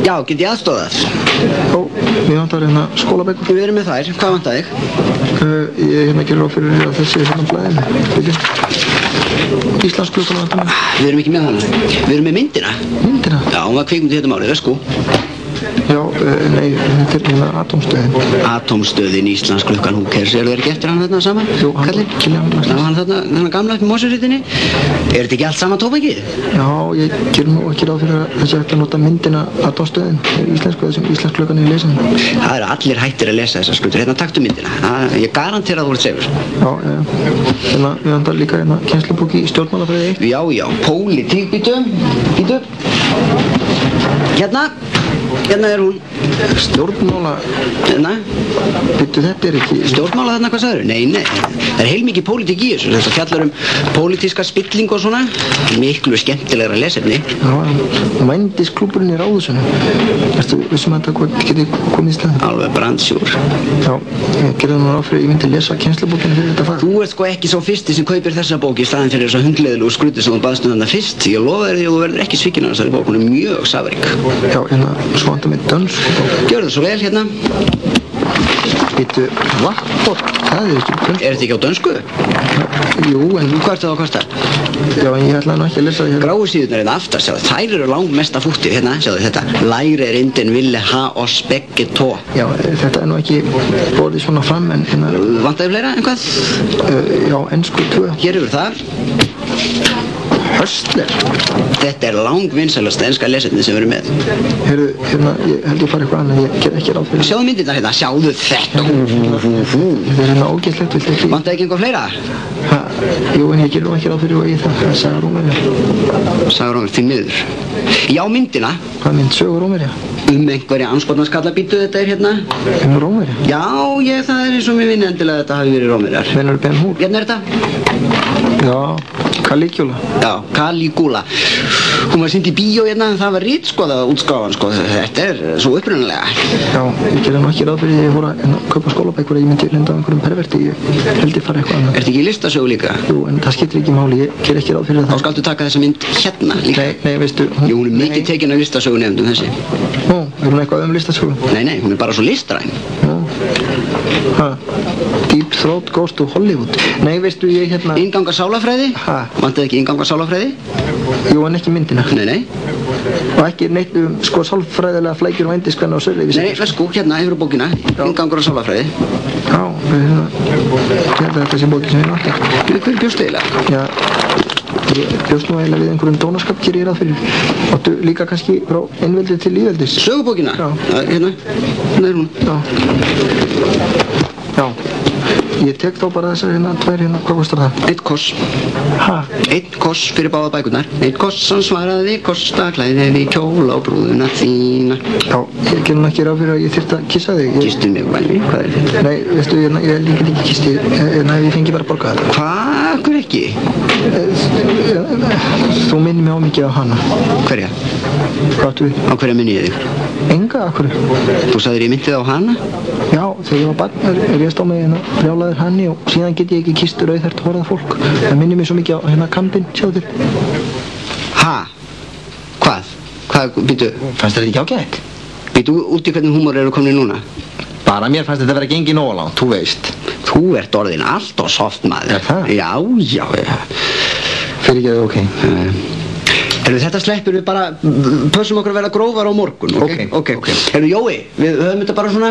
Já, get ég aðstofað? Ó, mér vantar hérna skólabækur. Við erum með þær, hvað vantar þig? Ég hérna gerir ráð fyrir að þessi hérna blæðinu. Íslandsklukkan vantar mig. Við erum ekki með hana. Við erum með myndina. Myndina? Já, hún var kvikmynd þetta málið, sko. Já, nei, þetta er hérna Atómstöðin. Atómstöðin, Íslandsklukkan, hún kers. Eru þeir ekki eftir hann þarna saman? Jú, Kallinn? Hann þarna gamla upp í Mosfellsveitinni? Er þetta ekki allt sama tóbakið? Já, ég ger nú ekki ráð fyrir að þessi hægt að nota myndina Atómstöðin. Íslensku, þessum Íslandsklukkan í lesin. Það eru allir hættir að lesa þessar skutur. Hérna taktu myndina. Ég garantera að þú ert sefur. Já, hérna, við vantar líka hérna kennslubók í stjórnmálafræði 1. Já, pólitík, býtu. Hérna er hún. Stjórnmála... Hérna. Býttu, þetta er ekki... Stjórnmála þarna, hvað sagður? Nei. Það er heilmikið pólitík í þessu. Þetta fjallar pólitíska spilling og svona. Miklu skemmtilegra lesefni. Já, vændisklúburinn í Ráðhúsinu. Ertu vissum að þetta geti komið í stað? Alveg brandsjúr. Já, ég gerði nú ráð fyrir að ég myndi lesa kennslubókina fyrir þetta fag. Þú ert sko ekki svo fyrsti sem kaupir þessa bók í staðinn fyrir þessa hundleiðilegu skruti sem þú baðst þarna fyrst. Ég lofa þér því að þú verður ekki svikinn af þessari bók. Hún er mjög safrík. Já, hérna, svo vantar mig dönsku bók. Gjörðu svo vel hérna. Býttu, vatnbók, það er ekki dönsku. Er þetta ekki á dönsku? Jú, en... Hvað ertu það að kosta? Já, en ég ætlaði nú ekki að lesa það hérna. Gráu síðurnar hérna aftar, sjáðu, þær eru langmesta fúttið, hérna, sjáðu þetta. Læri reyndin ville ha oss begge tó. Já, þetta er nú ekki borðið svona fram, en hérna... Vantaði fleira, en hvað? Já, ensku 2. Hér yfir það. Höstler. Þetta er langvinsælasta enska lesefni sem við erum með. Heyrðu, hérna, ég held ég fara eitthvað annað, ég ger ekki ráð fyrir. Sjáðu myndirnar hérna, sjáðu þetta. Þetta er hérna ógeðslegt, viltu ekki... Vantaði ekki einhvað fleira? Jú, en ég ger nú ekki ráð fyrir og ég það Saga Rómverja. Saga Rómverja, því miður. Já, myndina. Hvað mynd, Sögu Rómverja? Einhverja anskotnarskalla býtu þetta er hérna. Rómverja? Já, það er eins og mér vinni endilega að þetta hafi verið Rómverjar. Meinar Ben Hur? Hérna er þetta. Já, Caligula. Já, Caligula. Hún var sýnd í bíó hérna en það var ritskoðað útgáfan sko. Þetta er svo upprunalega. Já, ég gerði nú ekki ráð fyrir því að ég voru að kaupa skólabækur að ég myndi lenda á einhverjum perverti. Ég held ég fara eitthvað annað. Ertu ekki í listasögu líka? Jú, en það skiptir ekki máli. Ég ger ekki ráð fyrir það. Þá skaltu taka þessa mynd hérna líka. Nei, veistu... Jú, hún er mikið tekin af listasögu nefndum þessi. Ó, er hún eitthvað listasögu? Nei, hún er bara svo listræn. Deep Throat Goes to Hollywood. Nei, veistu, ég hérna... Innganga sálafræði? Vantaði ekki innganga sálafræði? Jú, en ekki myndina. Nei. Og ekki neitt sko sálfræðilega flækjur og vændiskanna og sörleifi. Nei, sko, hérna yfir bókina. Inngangur á sálafræði. Já, þetta sé bóki sem við vantar. Hver bjóstu eiginlega? Já, ég bjóst nú eiginlega við einhverjum dónaskap gerir ég ráð fyrir. Áttu líka kannski frá einveldi til lífveldis. Sögubókina? Já. Hérna er hún. Já. Ég tek þá bara þessar hérna, tvær hérna, hvað kostar það? 1 koss. 1 koss fyrir báða bækurnar. 1 koss hann svaraði, kosta klæði kjól á brúðuna þína. Já, ég gerði nú ekki ráð fyrir að ég þyrfti að kissa þig. Kistu mig, væni, hvað er þetta? Nei, veistu, ég líka ekki kisti, nei, ég fengi bara borgað það. Hvað? Akkur ekki? Þú minnir mig á mikið á hana. Hverja? Hvað áttu við? Á hverja minni ég þig? Enga, akkur. Þú sagðir ég myndið á hana? Já, þegar ég var barn réðst á mig hérna brjálaður henni og síðan get ég ekki kist rauðhært horfað fólk. Það minnir mig svo mikið á hérna kampinn, sjáðu þér. Hvað? Býtu? Fannst þetta ekki ágætt? Býtu, út í hvernig húmor eru komin núna? Bara mér fannst þetta að vera gengið nóg langt, þú veist. Þú ert orðin allt og soft maður. Er það? Já. Fyrir ekki að ok. Þetta sleppur við bara, pössum okkur að vera grófar á morgun, ok? Ok. Jói, við höfum þetta bara svona...